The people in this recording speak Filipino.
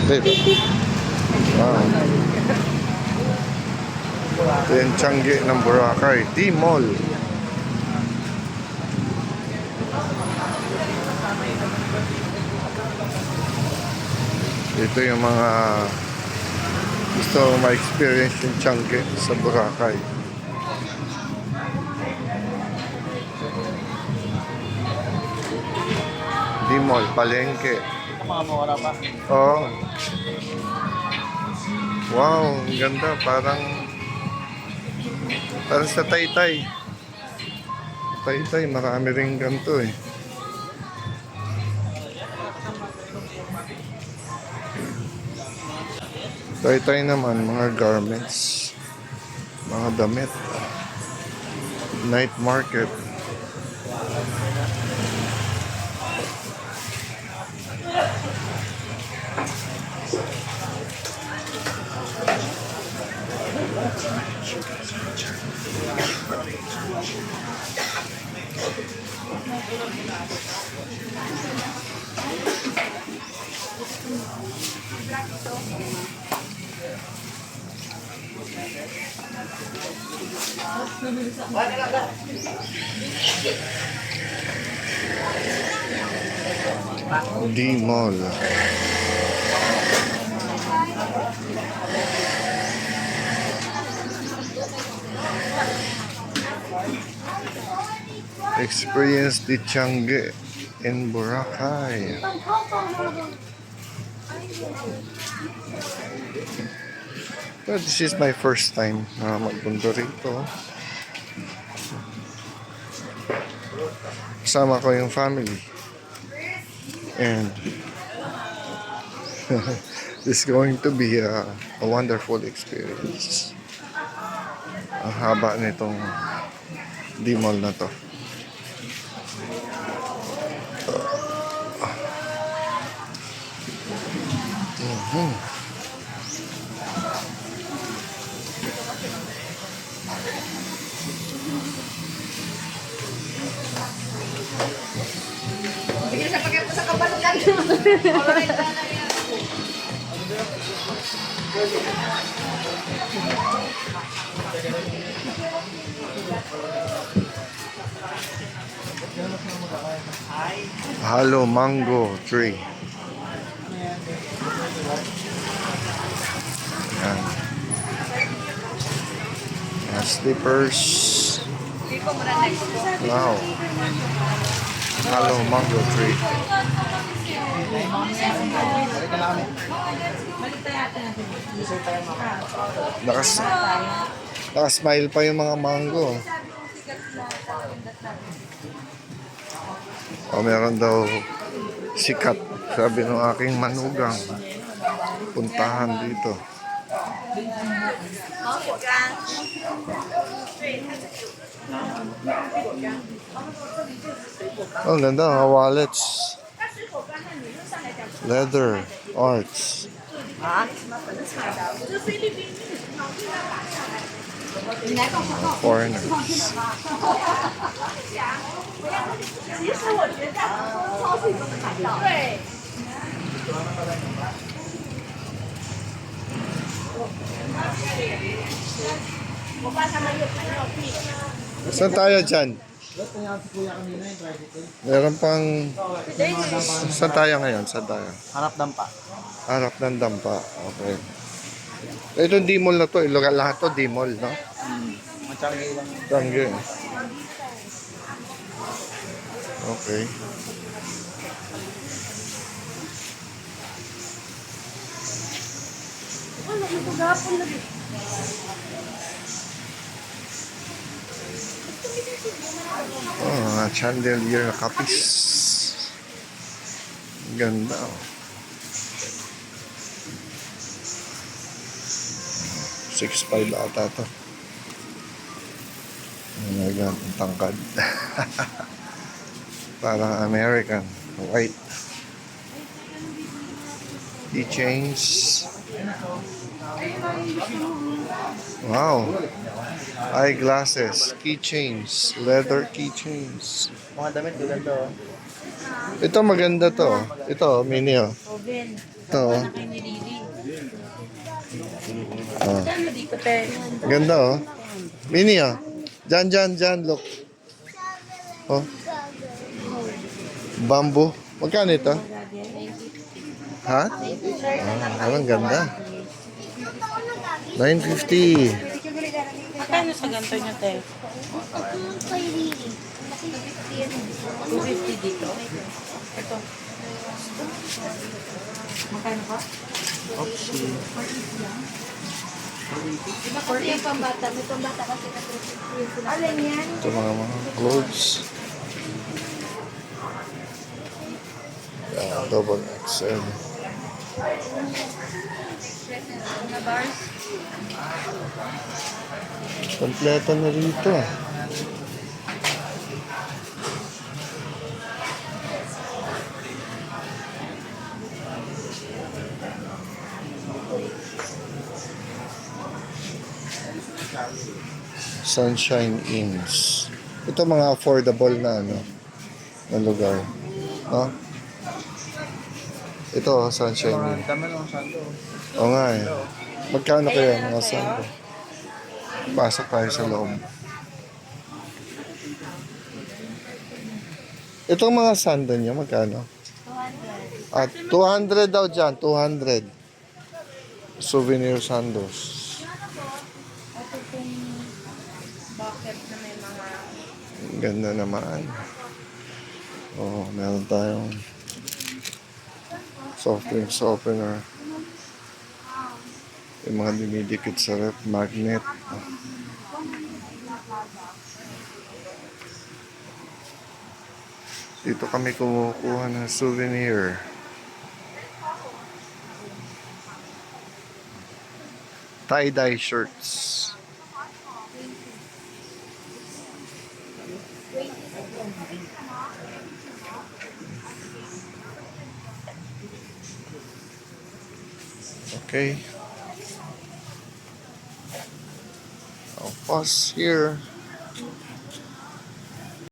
Dito. Wow. Ito yung Tiangge ng Boracay. D-Mall. Ito yung mga gusto ma-experience yung Tiangge sa Boracay. D-Mall, palengke. Mga mura pa. Oh. Wow, ang ganda. Parang sa Taytay. Taytay, marami rin ganito eh. Taytay naman, mga garments, mga damit. Night market. D-Mall. Experience the Tiangge in Boracay. Well, this is my first time na magpunta rito. Kasama ko yung family. And this is going to be a wonderful experience. Ang haba nitong D-Mall na to. Bigyan sa pakita sa kabalugan. Halo mango tree. Yan. Yan, slippers. Wow. Halo mango tree. Nakasmile pa yung mga mango. O meron daw sikat, sabi ng aking manugang. Puntahan dito. Oh, ang ganda, mga wallets. Leather, arts. Foreigners. Saan tayo dyan? Meron pang... Saan tayo ngayon? Saan tayo? Harap dampa. Harap ng dampa. Okay. Itong D-Mall na to, lahat to D-Mall, no? Tiangge lang. Tiangge. Okay. Oh, mga chandelier na kapis. Ganda. Oh. 6'5" ata to. Ang tangkad. Parang American. White. Keychains. Wow. Eyeglasses. Keychains. Leather keychains. Mga damit, ganda oh. Ito maganda to. Ito, mini oh. Oven. Ito, oh. na kay ni Lily. Oh. Ano dito, te? Ganda, oh. Mini, oh. Dyan, look. Oh. Bamboo. Magkano ito? Ha? Ang ganda. 950. Magkano sa ganito niya, te? Kay Lily. 250 dito. Ito. Magkano ka? Iba kasi yung pambata. May pambata kasi na 250. Alin yan? Ito mga clothes. Yan, double XL. Na bars? Kompleto na rito. Sunshine Inns. Ito mga affordable na ano, na lugar. No? Ito, Sunshine Inn. Dami ng sando. Oo nga eh. Magkano kaya mga sando? Pasok tayo sa loob. Itong mga sando niya, magkano? 200. At 200 daw dyan, 200. Souvenir sandos. Ito pong bucket na may mga... Ganda naman. Oh, meron tayong soft drinks opener. Yung mga dumidikit sa ref, magnet. Dito kami kumukuha ng souvenir. Tie-dye shirts. Okay. I'll pause here.